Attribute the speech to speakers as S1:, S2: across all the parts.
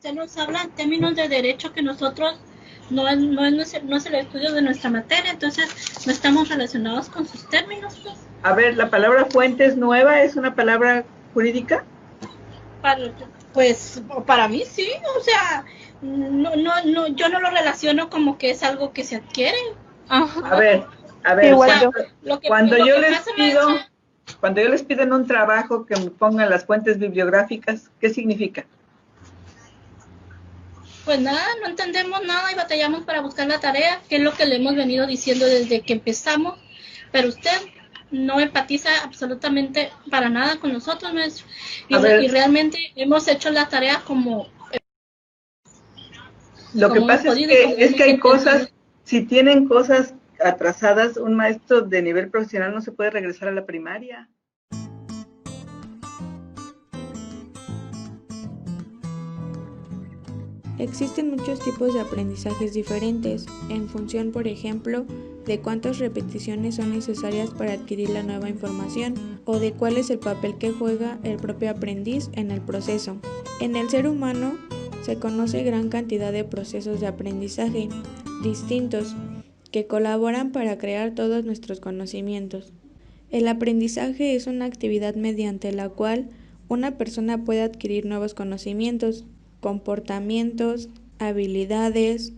S1: usted nos habla en términos de derecho que nosotros no es el estudio de nuestra materia, entonces no estamos relacionados con sus términos, pues.
S2: A ver, ¿la palabra fuente es nueva? ¿Es una palabra jurídica?
S1: Pues para mí sí, o sea, yo no lo relaciono como que es algo que se adquiere.
S2: A ver,
S3: Igual yo.
S2: cuando yo les pido en un trabajo que me pongan las fuentes bibliográficas, ¿qué significa?
S1: Pues nada, no entendemos nada y batallamos para buscar la tarea, que es lo que le hemos venido diciendo desde que empezamos, pero usted no empatiza absolutamente para nada con nosotros, maestro. Y realmente hemos hecho la tarea como...
S2: Lo que pasa es que hay cosas, si tienen cosas atrasadas, un maestro de nivel profesional no se puede regresar a la primaria.
S4: Existen muchos tipos de aprendizajes diferentes, en función, por ejemplo, de cuántas repeticiones son necesarias para adquirir la nueva información o de cuál es el papel que juega el propio aprendiz en el proceso. En el ser humano se conoce gran cantidad de procesos de aprendizaje distintos que colaboran para crear todos nuestros conocimientos. El aprendizaje es una actividad mediante la cual una persona puede adquirir nuevos conocimientos, comportamientos, habilidades,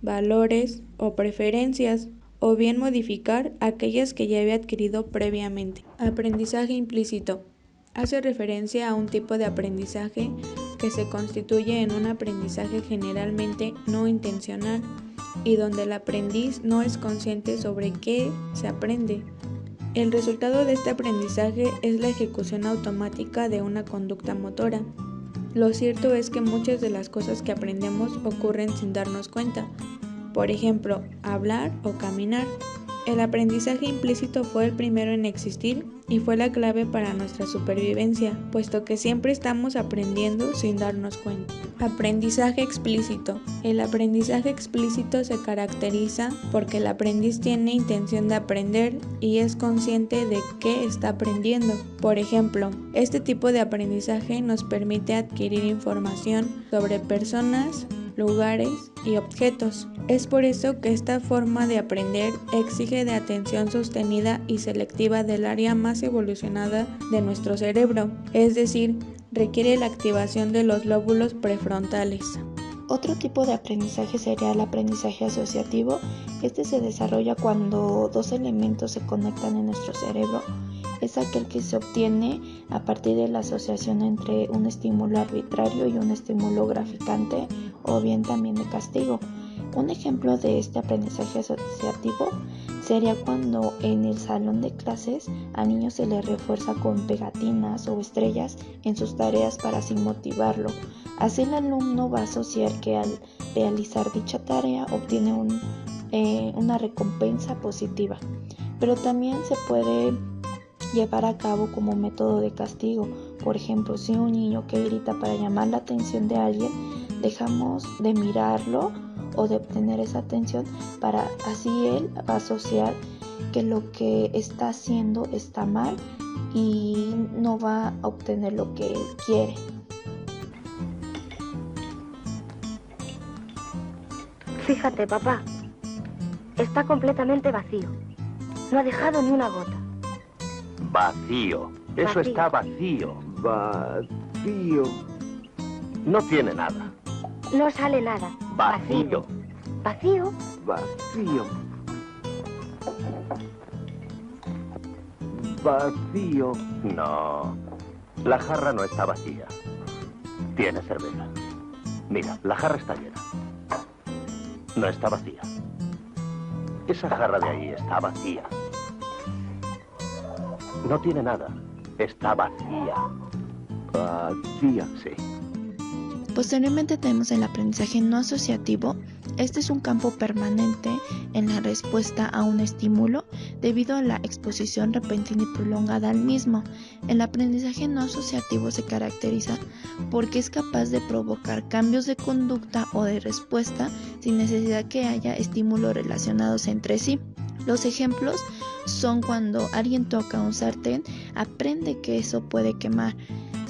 S4: valores o preferencias, o bien modificar aquellas que ya había adquirido previamente. Aprendizaje implícito. Hace referencia a un tipo de aprendizaje que se constituye en un aprendizaje generalmente no intencional y donde el aprendiz no es consciente sobre qué se aprende. El resultado de este aprendizaje es la ejecución automática de una conducta motora. Lo cierto es que muchas de las cosas que aprendemos ocurren sin darnos cuenta. Por ejemplo, hablar o caminar. El aprendizaje implícito fue el primero en existir y fue la clave para nuestra supervivencia, puesto que siempre estamos aprendiendo sin darnos cuenta. Aprendizaje explícito. El aprendizaje explícito se caracteriza porque el aprendiz tiene intención de aprender y es consciente de qué está aprendiendo. Por ejemplo, este tipo de aprendizaje nos permite adquirir información sobre personas, lugares y objetos. Es por eso que esta forma de aprender exige de atención sostenida y selectiva del área más evolucionada de nuestro cerebro, es decir, requiere la activación de los lóbulos prefrontales.
S3: Otro tipo de aprendizaje sería el aprendizaje asociativo. Este se desarrolla cuando dos elementos se conectan en nuestro cerebro. Es aquel que se obtiene a partir de la asociación entre un estímulo arbitrario y un estímulo gratificante o bien también de castigo. Un ejemplo de este aprendizaje asociativo sería cuando en el salón de clases al niño se le refuerza con pegatinas o estrellas en sus tareas para así motivarlo. Así el alumno va a asociar que al realizar dicha tarea obtiene una recompensa positiva. Pero también se puede llevar a cabo como método de castigo. Por ejemplo, si un niño que grita para llamar la atención de alguien, dejamos de mirarlo o de obtener esa atención, para así él va a asociar que lo que está haciendo está mal y no va a obtener lo que él quiere.
S5: Fíjate, papá, está completamente vacío. No ha dejado ni una gota.
S6: Vacío. Eso
S5: Vacío.
S6: está vacío.
S7: Vacío.
S6: No tiene nada.
S5: No sale nada.
S6: Vacío.
S5: ¿Vacío?
S7: Vacío. Vacío.
S6: No. La jarra no está vacía. Tiene cerveza. Mira, la jarra está llena. No está vacía. Esa jarra de ahí está vacía. No tiene nada. Está vacía.
S7: Vacía.
S6: Sí.
S3: Posteriormente tenemos el aprendizaje no asociativo. Este es un campo permanente en la respuesta a un estímulo debido a la exposición repentina y prolongada al mismo. El aprendizaje no asociativo se caracteriza porque es capaz de provocar cambios de conducta o de respuesta sin necesidad que haya estímulos relacionados entre sí. Los ejemplos son cuando alguien toca un sartén, aprende que eso puede quemar.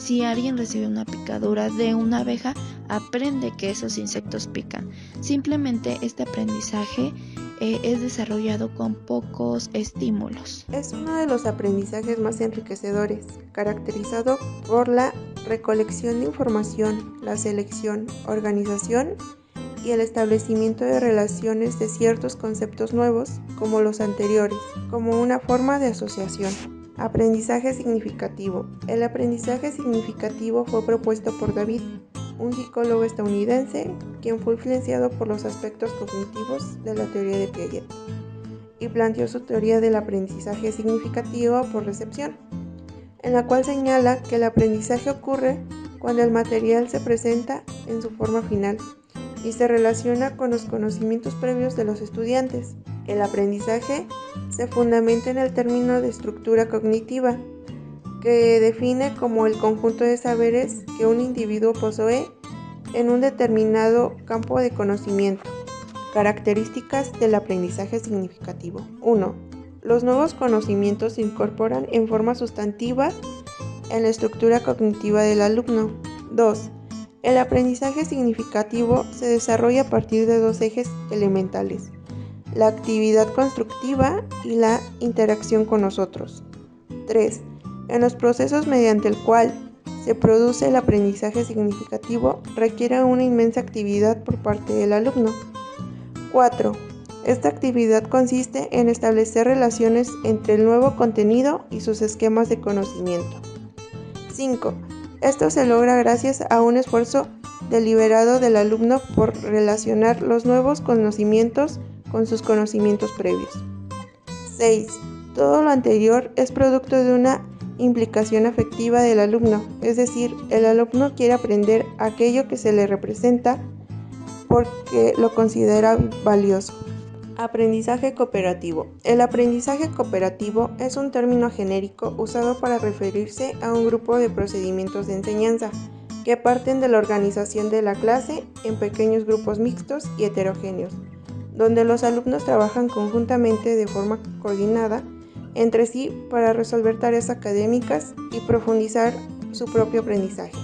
S3: Si alguien recibe una picadura de una abeja, aprende que esos insectos pican. Simplemente este aprendizaje es desarrollado con pocos estímulos.
S4: Es uno de los aprendizajes más enriquecedores, caracterizado por la recolección de información, la selección, organización y el establecimiento de relaciones de ciertos conceptos nuevos, como los anteriores, como una forma de asociación. Aprendizaje significativo. El aprendizaje significativo fue propuesto por David, un psicólogo estadounidense, quien fue influenciado por los aspectos cognitivos de la teoría de Piaget, y planteó su teoría del aprendizaje significativo por recepción, en la cual señala que el aprendizaje ocurre cuando el material se presenta en su forma final y se relaciona con los conocimientos previos de los estudiantes. El aprendizaje se fundamenta en el término de estructura cognitiva, que define como el conjunto de saberes que un individuo posee en un determinado campo de conocimiento. Características del aprendizaje significativo. 1. Los nuevos conocimientos se incorporan en forma sustantiva en la estructura cognitiva del alumno. 2. El aprendizaje significativo se desarrolla a partir de dos ejes elementales: la actividad constructiva y la interacción con nosotros. 3. En los procesos mediante el cual se produce el aprendizaje significativo requiere una inmensa actividad por parte del alumno. 4. Esta actividad consiste en establecer relaciones entre el nuevo contenido y sus esquemas de conocimiento. 5. Esto se logra gracias a un esfuerzo deliberado del alumno por relacionar los nuevos conocimientos con sus conocimientos previos. 6. Todo lo anterior es producto de una implicación afectiva del alumno, es decir, el alumno quiere aprender aquello que se le representa porque lo considera valioso. Aprendizaje cooperativo. El aprendizaje cooperativo es un término genérico usado para referirse a un grupo de procedimientos de enseñanza que parten de la organización de la clase en pequeños grupos mixtos y heterogéneos, donde los alumnos trabajan conjuntamente de forma coordinada entre sí para resolver tareas académicas y profundizar su propio aprendizaje.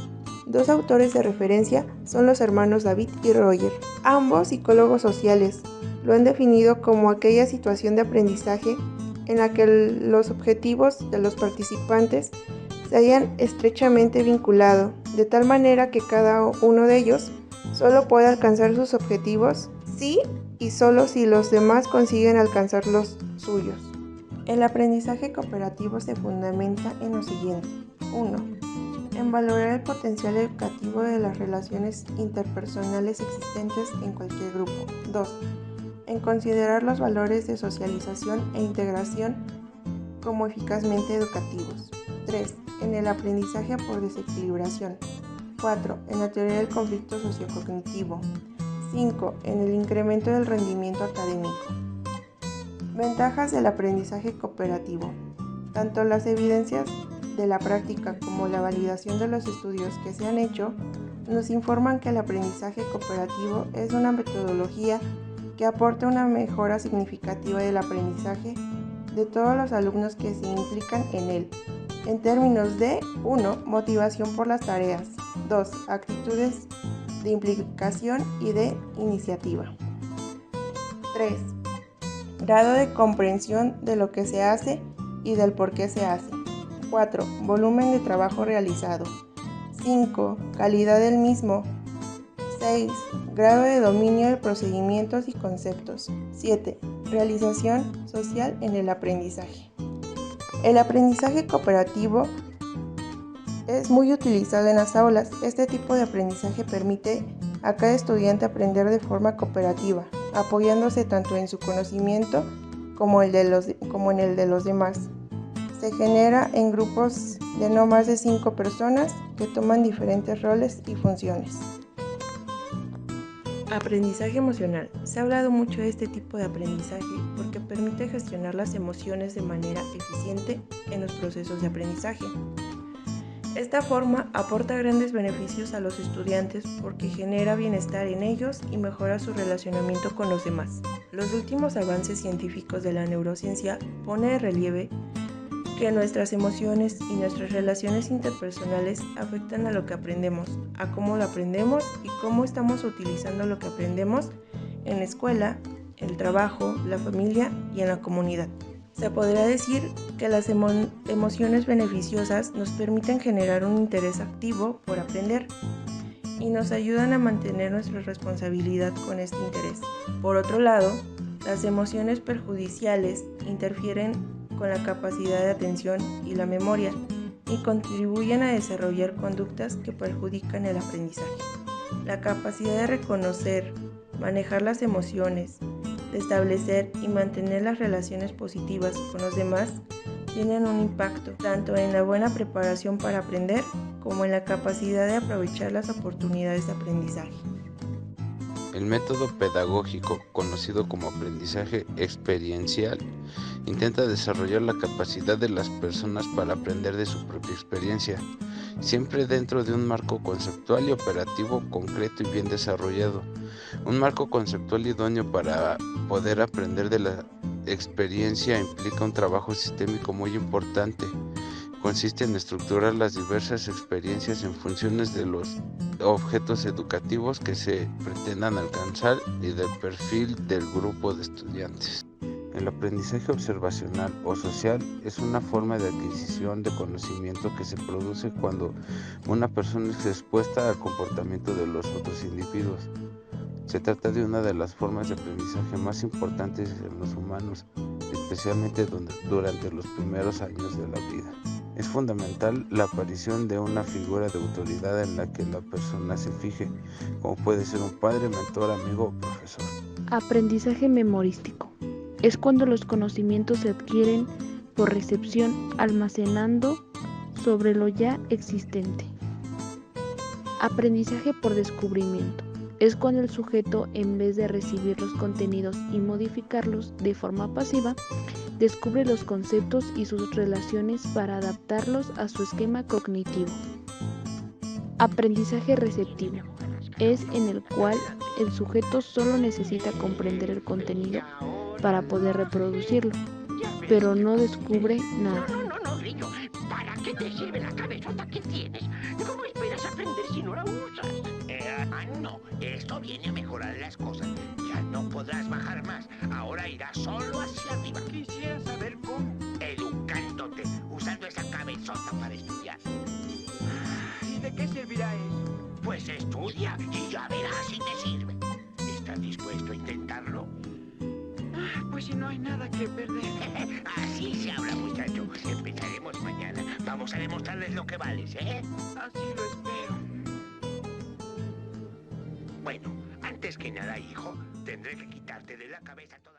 S4: Dos autores de referencia son los hermanos David y Roger, ambos psicólogos sociales. Lo han definido como aquella situación de aprendizaje en la que los objetivos de los participantes se hayan estrechamente vinculado, de tal manera que cada uno de ellos solo puede alcanzar sus objetivos si y solo si los demás consiguen alcanzar los suyos. El aprendizaje cooperativo se fundamenta en lo siguiente. 1. En valorar el potencial educativo de las relaciones interpersonales existentes en cualquier grupo. 2. En considerar los valores de socialización e integración como eficazmente educativos. 3. En el aprendizaje por desequilibración. 4. En la teoría del conflicto sociocognitivo. 5. En el incremento del rendimiento académico. Ventajas del aprendizaje cooperativo. Tanto las evidencias de la práctica como la validación de los estudios que se han hecho nos informan que el aprendizaje cooperativo es una metodología que aporta una mejora significativa del aprendizaje de todos los alumnos que se implican en él, en términos de 1. Motivación por las tareas, 2. Actitudes de implicación y de iniciativa. 3. Grado de comprensión de lo que se hace y del por qué se hace. 4. Volumen de trabajo realizado. 5. Calidad del mismo. 6. Grado de dominio de procedimientos y conceptos. 7. Realización social en el aprendizaje. El aprendizaje cooperativo es muy utilizado en las aulas. Este tipo de aprendizaje permite a cada estudiante aprender de forma cooperativa, apoyándose tanto en su conocimiento como en el de los demás. Se genera en grupos de no más de 5 personas que toman diferentes roles y funciones. Aprendizaje emocional. Se ha hablado mucho de este tipo de aprendizaje porque permite gestionar las emociones de manera eficiente en los procesos de aprendizaje. Esta forma aporta grandes beneficios a los estudiantes porque genera bienestar en ellos y mejora su relacionamiento con los demás. Los últimos avances científicos de la neurociencia ponen de relieve
S8: que nuestras emociones y nuestras relaciones interpersonales afectan a lo que aprendemos, a cómo lo aprendemos y cómo estamos utilizando lo que aprendemos en la escuela, el trabajo, la familia y en la comunidad. Se podría decir que las emociones beneficiosas nos permiten generar un interés activo por aprender y nos ayudan a mantener nuestra responsabilidad con este interés. Por otro lado, las emociones perjudiciales interfieren con la capacidad de atención y la memoria y contribuyen a desarrollar conductas que perjudican el aprendizaje. La capacidad de reconocer, manejar las emociones, de establecer y mantener las relaciones positivas con los demás tienen un impacto tanto en la buena preparación para aprender como en la capacidad de aprovechar las oportunidades de aprendizaje.
S9: El método pedagógico, conocido como aprendizaje experiencial, intenta desarrollar la capacidad de las personas para aprender de su propia experiencia, siempre dentro de un marco conceptual y operativo concreto y bien desarrollado. Un marco conceptual idóneo para poder aprender de la experiencia implica un trabajo sistémico muy importante. Consiste en estructurar las diversas experiencias en funciones de los objetos educativos que se pretendan alcanzar y del perfil del grupo de estudiantes. El aprendizaje observacional o social es una forma de adquisición de conocimiento que se produce cuando una persona es expuesta al comportamiento de los otros individuos. Se trata de una de las formas de aprendizaje más importantes en los humanos, especialmente durante los primeros años de la vida. Es fundamental la aparición de una figura de autoridad en la que la persona se fije, como puede ser un padre, mentor, amigo o profesor.
S3: Aprendizaje memorístico. Es cuando los conocimientos se adquieren por recepción, almacenando sobre lo ya existente. Aprendizaje por descubrimiento. Es cuando el sujeto, en vez de recibir los contenidos y modificarlos de forma pasiva, descubre los conceptos y sus relaciones para adaptarlos a su esquema cognitivo. Aprendizaje receptivo. Es en el cual el sujeto solo necesita comprender el contenido para poder reproducirlo, pero no descubre nada.
S10: No, Grillo. ¿Para qué te sirve la cabezota que tienes? ¿Cómo esperas aprender si no la usas? No. Esto viene a mejorar las cosas. Ya no podrás bajar más. Ahora irás solo hacia arriba. Quisiera saber cómo. Educándote, usando esa cabezota para estudiar. ¿Y de qué servirá eso? Pues estudia y ya verás si te sirve. ¿Estás dispuesto a intentarlo? Pues si no hay nada que perder. Así se habla, muchacho. Empezaremos mañana. Vamos a demostrarles lo que vales, ¿eh? Así lo espero. Bueno, antes que nada, hijo, tendré que quitarte de la cabeza toda...